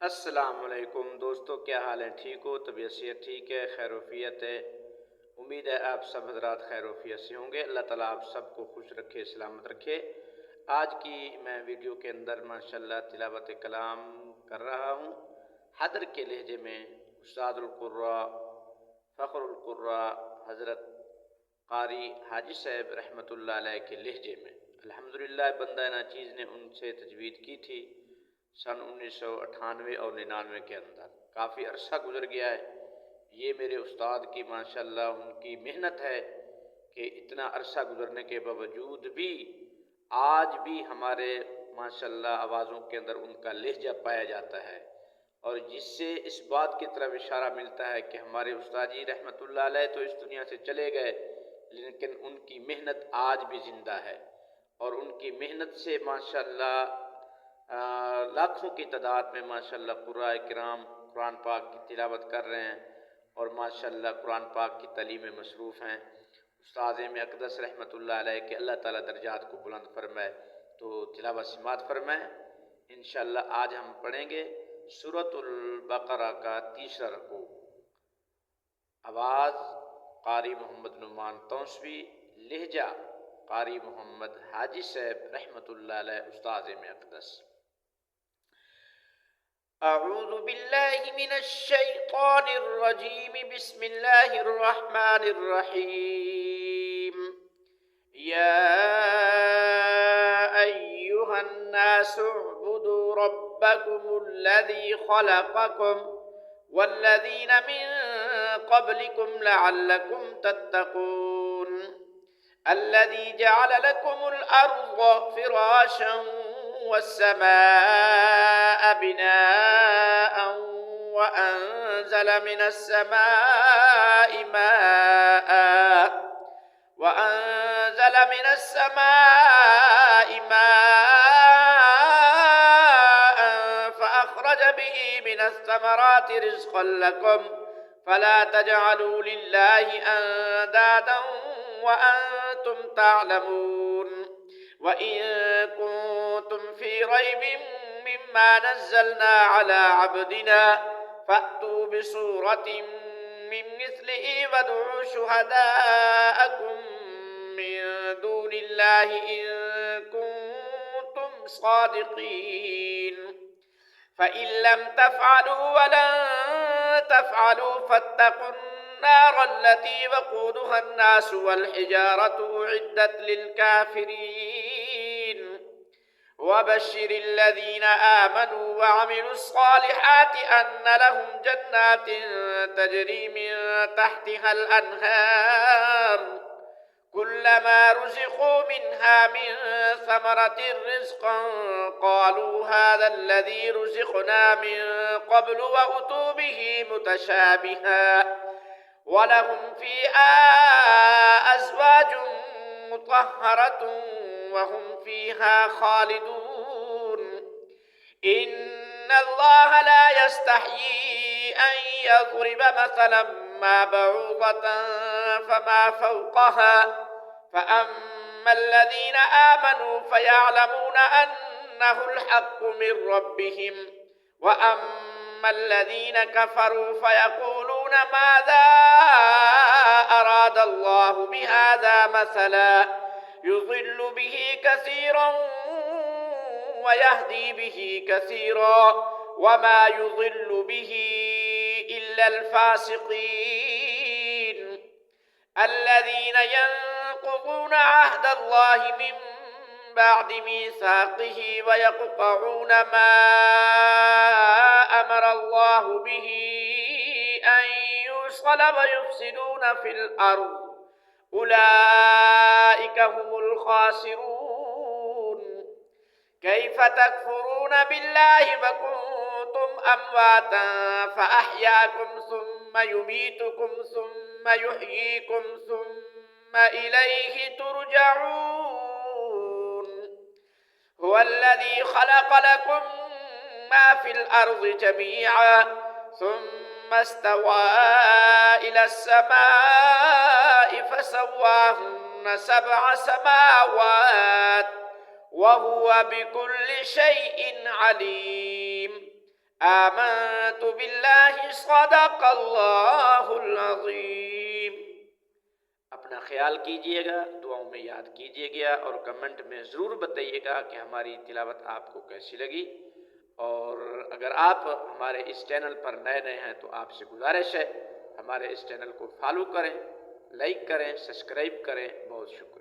अस्सलामुअलैकुम दोस्तों, क्या हाल है? ठीक हो? तबीयत सेहत ठीक है? खैरोफियत है? उम्मीद है आप सब हजरात खैरोफियत से होंगे। अल्लाह ताला आप सबको खुश रखे, सलामत रखे। आज की मैं वीडियो के अंदर माशाल्लाह तिलावत कलाम कर रहा हूँ हैदर के लहजे में। उस्तादुल कुर्रा फ़ख्रुल कुर्रा हज़रत क़ारी हाजी साहब रहमतुल्लाह अलैह के लहजे में। अल्हम्दुलिल्लाह बंदा नाचीज़ ने उनसे तजवीद की थी सन 1998 और 99 के अंदर। काफ़ी अरसा गुजर गया है। ये मेरे उस्ताद की माशाल्लाह उनकी मेहनत है कि इतना अरसा गुजरने के बावजूद भी आज भी हमारे माशाल्लाह आवाज़ों के अंदर उनका लहजा पाया जाता है, और जिससे इस बात की तरफ इशारा मिलता है कि हमारे उस्ताद जी रहमतुल्लाह अलैह तो इस दुनिया से चले गए, लेकिन उनकी मेहनत आज भी ज़िंदा है। और उनकी मेहनत से माशाल्लाह लाखों की तादाद में माशाल्लाह क़ुराए किराम कुरान पाक की तिलावत कर रहे हैं और माशाल्लाह कुरान पाक की तालीम में मसरूफ़ हैं। उस्ताद में अक़दस रहमतुल्लाह अलैह के अल्लाह ताला दर्जात को बुलंद फरमाए, तो तिलावत समात फरमाए। इंशाअल्लाह आज हम पढ़ेंगे सूरतुल बक़रा का तीसरा रुकू। आवाज़ क़ारी मोहम्मद नुमान तौसवी, लहजा क़ारी मोहम्मद हाजी साहब रहमतुल्लाह अलैह उस्ताद में अक़दस। अऊज़ु बिल्लाहि मिनश शैतानिर रजीम, बिस्मिल्लाहिर रहमानिर रहीम। या अय्युहन नासु उअ्बुदू रब्बकुमुल्लज़ी खलक़कुम वल्लज़ीना मिन क़ब्लिकुम लअल्लकुम तत्तक़ून अल्लज़ी जअल लकुमुल अर्ज़ फ़िराशं वस्समाअ बिनाअन वअंज़ल मिनस समाइ माअन फ़अख़रज बिही मिनस समराति रिज़्क़न लकुम फ़ला तजअलू लिल्लाहि अंदादन वअंतुम तअलमून। वइन कुंतुम फ़ी रैबिन मिम्मा नज़्ज़लना अला अब्दिना फ़अतू बिसूरतिन मिन मिस्लिही वदऊ शुहदाअकुम मिन दूनिल्लाहि इन कुंतुम सादिक़ीन। फ़इन लम तफ़अलू वलन तफ़अलू फ़त्तक़ुन नार अल्लती वक़ूदुहा अन्नासु वल्हिजारतु उइद्दत लिलकाफ़िरीन। वबश्शिरिल्लज़ीना आमनू वअमिलुस्सालिहाति अन्न लहुम जन्नातिन तजरी मिन तहतिहल अन्हार कुल्लमा रुज़िक़ू मिन्हा मिन समरतिर रिज़्क़न क़ालू हाज़ाल्लज़ी रुज़िक़ना मिन क़ब्लु वउतू बिही मुतशाबिहा वलहुम फ़ीहा अज़वाजुन मुतहहरतुन वहुम फ़ीहा ख़ालिदून। इन्नल्लाह ला यस्तहयी अन यज़रिब मसलन मा बऊज़तन फमा फ़ौक़हा फ़अम्मल्लज़ीन आमनू फ़यअलमून अन्नहुल हक़्क़ु मिन रब्बिहिम वअम्मल्लज़ीन कफ़रू फ़यक़ूलून माज़ा अरादल्लाहु बिहाज़ा मसला युज़िल्लु बिही कसीरन वयहदी बिही कसीरा वमा युज़िल्लु बिही इल्लल फ़ासिक़ीन अल्लज़ीन यंक़ुज़ून अहदल्लाहि मिन बअदि मीसाक़िही वयक़तऊन मा अमरल्लाहु बिही अन युस्क़ल वयुफ़्सिदून फ़िल अर्ज़ उलाइक हुमुल ख़ासिरून। कैफ़ तकफ़ुरून बिल्लाहि वकुन्तुम अम्वातन फ़अह्याकुम सुम्म युमीतुकुम सुम्म युह्यीकुम सुम्म इलैहि तुरजऊन। हुवल्लज़ी ख़लक़ लकुम मा फ़िल अर्ज़ि जमीअन सुम्म इस्तवा इलस समाइ फ़सव्वाहुन्न सबअ समावात वहुव बिकुल्लि शैइन अलीम। आमन्तु बिल्लाहि सदक़ल्लाहुल अज़ीम। अपना ख्याल कीजिएगा, दुआओं में याद कीजिएगा और कमेंट में ज़रूर बताइएगा कि हमारी तिलावत आपको कैसी लगी। और अगर आप हमारे इस चैनल पर नए नए हैं तो आपसे गुजारिश है हमारे इस चैनल को फॉलो करें, लाइक करें, सब्सक्राइब करें। बहुत शुक्रिया।